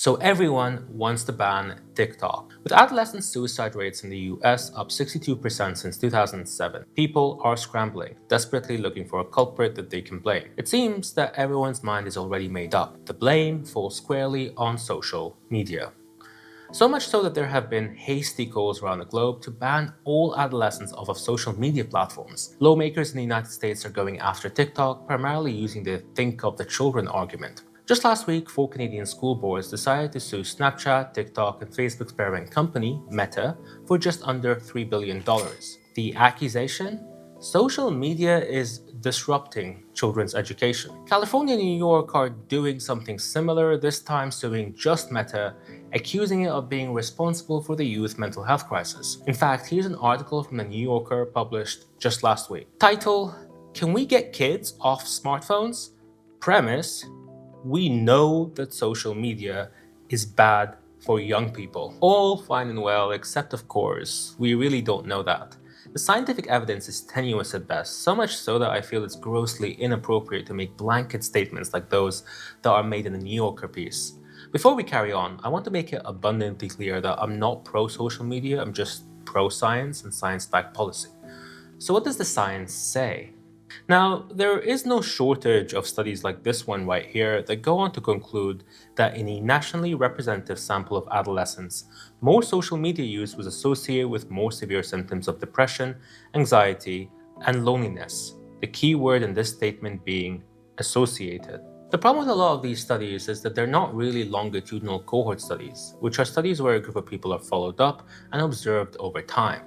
So everyone wants to ban TikTok. With adolescent suicide rates in the US up 62% since 2007, people are scrambling, desperately looking for a culprit that they can blame. It seems that everyone's mind is already made up. The blame falls squarely on social media. So much so that there have been hasty calls around the globe to ban all adolescents off of social media platforms. Lawmakers in the United States are going after TikTok, primarily using the think of the children argument. Just last week, 4 Canadian school boards decided to sue Snapchat, TikTok, and Facebook's parent company, Meta, for just under $3 billion. The accusation? Social media is disrupting children's education. California and New York are doing something similar, this time suing just Meta, accusing it of being responsible for the youth mental health crisis. In fact, here's an article from the New Yorker published just last week. Title: Can we get kids off smartphones? Premise: we know that social media is bad for young people. All fine and well, except of course, we really don't know that. The scientific evidence is tenuous at best, so much so that I feel it's grossly inappropriate to make blanket statements like those that are made in the New Yorker piece. Before we carry on, I want to make it abundantly clear that I'm not pro-social media, I'm just pro-science and science-backed policy. So what does the science say? Now, there is no shortage of studies like this one right here that go on to conclude that in a nationally representative sample of adolescents, more social media use was associated with more severe symptoms of depression, anxiety, and loneliness. The key word in this statement being associated. The problem with a lot of these studies is that they're not really longitudinal cohort studies, which are studies where a group of people are followed up and observed over time.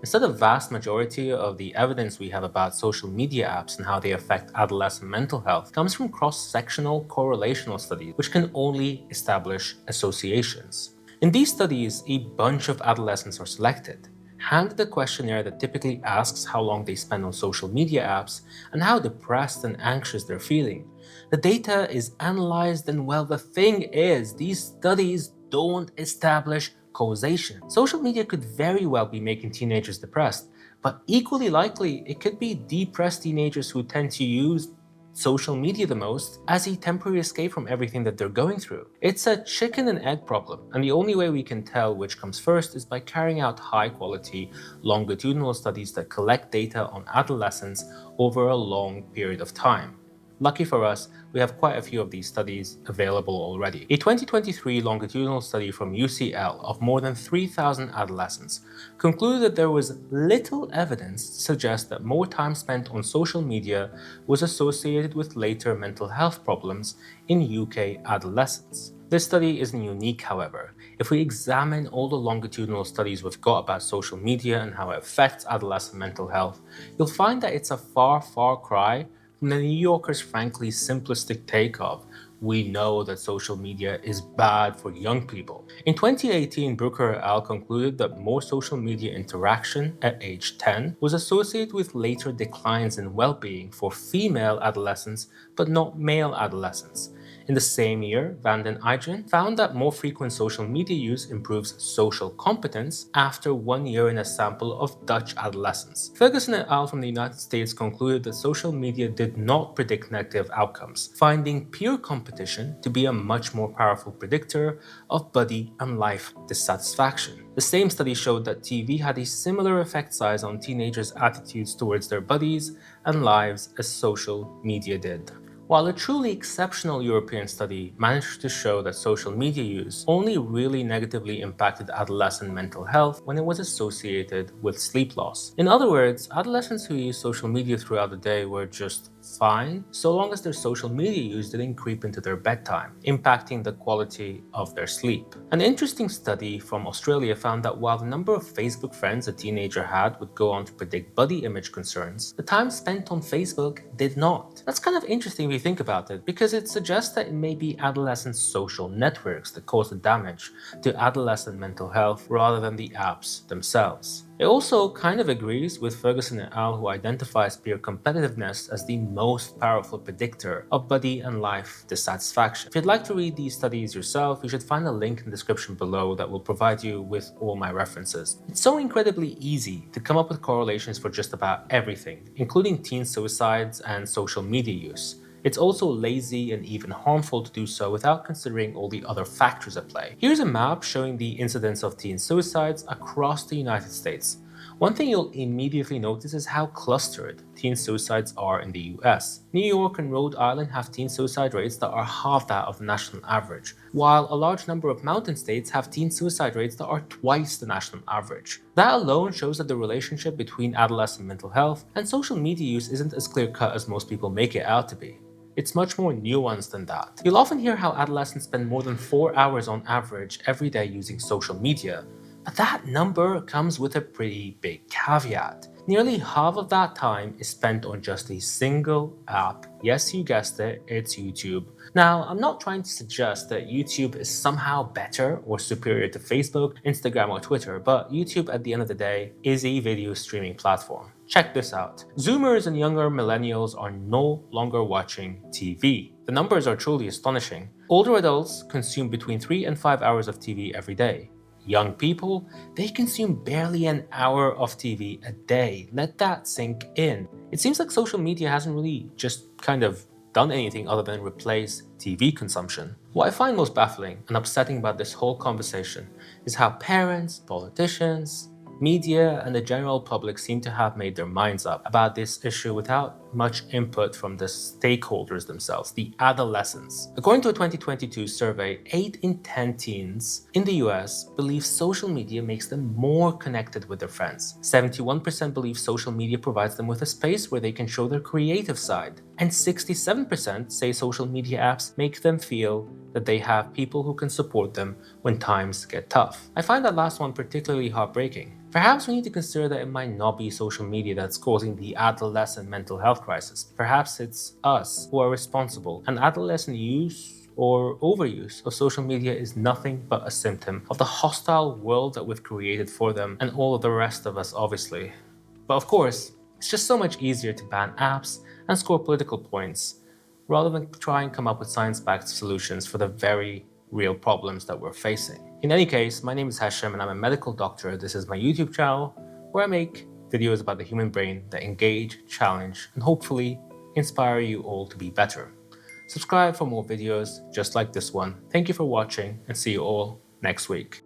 Instead, the vast majority of the evidence we have about social media apps and how they affect adolescent mental health comes from cross-sectional correlational studies, which can only establish associations. In these studies, a bunch of adolescents are selected, handed a questionnaire that typically asks how long they spend on social media apps and how depressed and anxious they're feeling. The data is analyzed, and well, the thing is, these studies don't establish causation. Social media could very well be making teenagers depressed, but equally likely, it could be depressed teenagers who tend to use social media the most as a temporary escape from everything that they're going through. It's a chicken and egg problem, and the only way we can tell which comes first is by carrying out high-quality, longitudinal studies that collect data on adolescents over a long period of time. Lucky for us, we have quite a few of these studies available already. A 2023 longitudinal study from UCL of more than 3,000 adolescents concluded that there was little evidence to suggest that more time spent on social media was associated with later mental health problems in UK adolescents. This study isn't unique, however. If we examine all the longitudinal studies we've got about social media and how it affects adolescent mental health, you'll find that it's a far cry from the New Yorker's frankly simplistic take of, we know that social media is bad for young people. In 2018, Brooker et al. Concluded that more social media interaction at age 10 was associated with later declines in well-being for female adolescents, but not male adolescents. In the same year, Van den Eygen found that more frequent social media use improves social competence after 1 year in a sample of Dutch adolescents. Ferguson et al. From the United States concluded that social media did not predict negative outcomes, finding peer competition to be a much more powerful predictor of buddy and life dissatisfaction. The same study showed that TV had a similar effect size on teenagers' attitudes towards their buddies and lives as social media did. While a truly exceptional European study managed to show that social media use only really negatively impacted adolescent mental health when it was associated with sleep loss. In other words, adolescents who use social media throughout the day were just fine, so long as their social media use didn't creep into their bedtime, impacting the quality of their sleep. An interesting study from Australia found that while the number of Facebook friends a teenager had would go on to predict body image concerns, the time spent on Facebook did not. That's kind of interesting if you think about it, because it suggests that it may be adolescent social networks that cause the damage to adolescent mental health rather than the apps themselves. It also kind of agrees with Ferguson et al., who identifies peer competitiveness as the most powerful predictor of buddy and life dissatisfaction. If you'd like to read these studies yourself, you should find a link in the description below that will provide you with all my references. It's so incredibly easy to come up with correlations for just about everything, including teen suicides and social media use. It's also lazy and even harmful to do so without considering all the other factors at play. Here's a map showing the incidence of teen suicides across the United States. One thing you'll immediately notice is how clustered teen suicides are in the US. New York and Rhode Island have teen suicide rates that are half that of the national average, while a large number of mountain states have teen suicide rates that are twice the national average. That alone shows that the relationship between adolescent mental health and social media use isn't as clear-cut as most people make it out to be. It's much more nuanced than that. You'll often hear how adolescents spend more than 4 hours on average every day using social media, but that number comes with a pretty big caveat. Nearly half of that time is spent on just a single app. Yes, you guessed it, it's YouTube. Now, I'm not trying to suggest that YouTube is somehow better or superior to Facebook, Instagram, or Twitter, but YouTube at the end of the day is a video streaming platform. Check this out. Zoomers and younger millennials are no longer watching TV. The numbers are truly astonishing. Older adults consume between 3 and 5 hours of TV every day. Young people, they consume barely an hour of TV a day. Let that sink in. It seems like social media hasn't really just kind of done anything other than replace TV consumption. What I find most baffling and upsetting about this whole conversation is how parents, politicians, media, and the general public seem to have made their minds up about this issue without much input from the stakeholders themselves, the adolescents. According to a 2022 survey, 8 in 10 teens in the US believe social media makes them more connected with their friends. 71% believe social media provides them with a space where they can show their creative side. And 67% say social media apps make them feel that they have people who can support them when times get tough. I find that last one particularly heartbreaking. Perhaps we need to consider that it might not be social media that's causing the adolescent mental health crisis. Perhaps it's us who are responsible, and adolescent use or overuse of social media is nothing but a symptom of the hostile world that we've created for them and all of the rest of us, obviously. But of course, it's just so much easier to ban apps and score political points rather than try and come up with science-backed solutions for the very real problems that we're facing. In any case, my name is Hashem and I'm a medical doctor. This is my YouTube channel where I make videos about the human brain that engage, challenge, and hopefully inspire you all to be better. Subscribe for more videos just like this one. Thank you for watching and see you all next week.